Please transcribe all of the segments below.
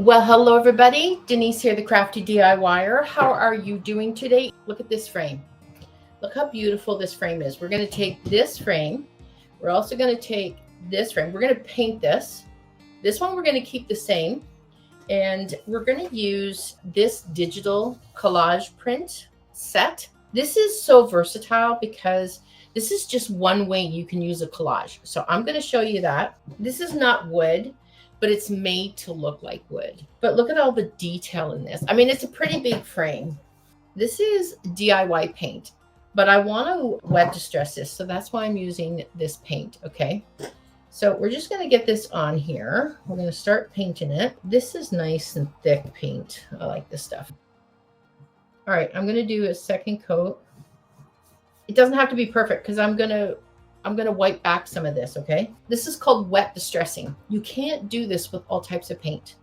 Well, hello everybody. Denise here, the Crafty DIYer. How are you doing today? Look at this frame. Look how beautiful this frame is. We're going to take this frame. We're also going to take this frame. We're going to paint this. This one we're going to keep the same. And we're going to use this digital collage print set. This is so versatile because this is just one way you can use a collage. So I'm going to show you that. This is not wood, but it's made to look like wood. But look at all the detail in this. I mean, it's a pretty big frame. This is DIY paint, but I want to wet distress this. So that's why I'm using this paint, okay? So we're just going to get this on here. We're going to start painting it. This is nice and thick paint. I like this stuff. All right, I'm going to do a second coat. It doesn't have to be perfect because I'm going to wipe back some of this, okay? This is called wet distressing. You can't do this with all types of paint.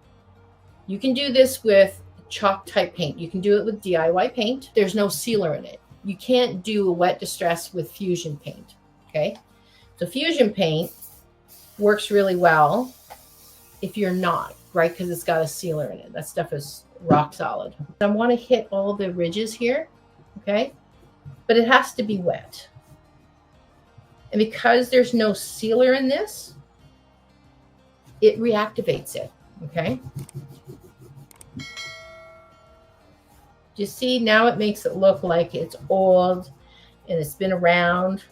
You can do this with chalk type paint. You can do it with DIY paint. There's no sealer in it. You can't do a wet distress with fusion paint, okay? So fusion paint works really well if you're not, right? Because it's got a sealer in it. That stuff is rock solid. I want to hit all the ridges here, okay? But it has to be wet. And because there's no sealer in this, it reactivates it, okay? You see, now it makes it look like it's old and it's been around.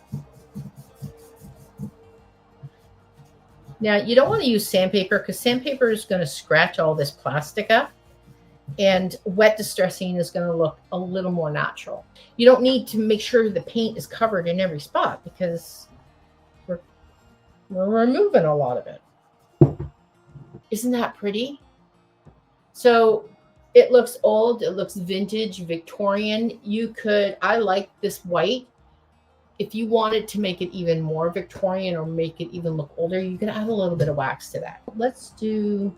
Now, you don't want to use sandpaper because sandpaper is going to scratch all this plastic up. And wet distressing is going to look a little more natural. You don't need to make sure the paint is covered in every spot because we're removing a lot of it. Isn't that pretty? So it looks old. It looks vintage, Victorian. I like this white. If you wanted to make it even more Victorian or make it even look older, you can add a little bit of wax to that. Let's do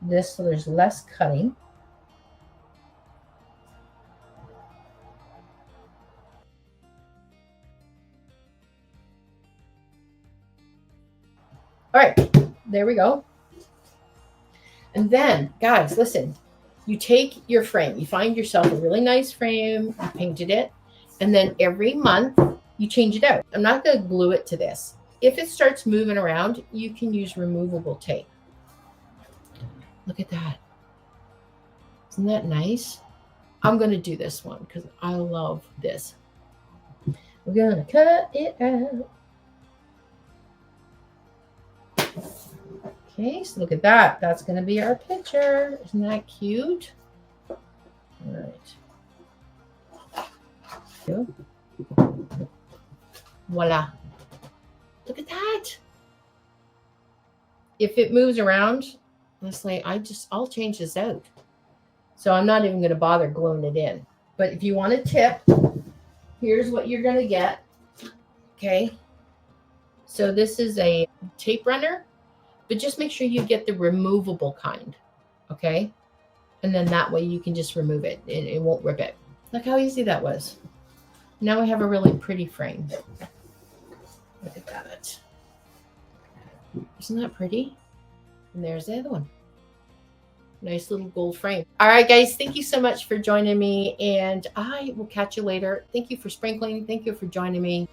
this so there's less cutting. All right, there we go. And then, guys, listen, you take your frame, you find yourself a really nice frame, you painted it, and then every month you change it out. I'm not going to glue it to this. If it starts moving around, you can use removable tape. Look at that. Isn't that nice? I'm going to do this one because I love this. We're going to cut it out. Okay, so look at that. That's going to be our picture. Isn't that cute? All right. Voila. Look at that. If it moves around, honestly, I'll change this out. So I'm not even going to bother gluing it in. But if you want a tip, here's what you're going to get. Okay. So this is a tape runner. But just make sure you get the removable kind, okay? And then that way you can just remove it. It won't rip it. Look how easy that was. Now we have a really pretty frame. Look at that. Isn't that pretty? And there's the other one. Nice little gold frame. All right, guys, thank you so much for joining me. And I will catch you later. Thank you for sprinkling. Thank you for joining me.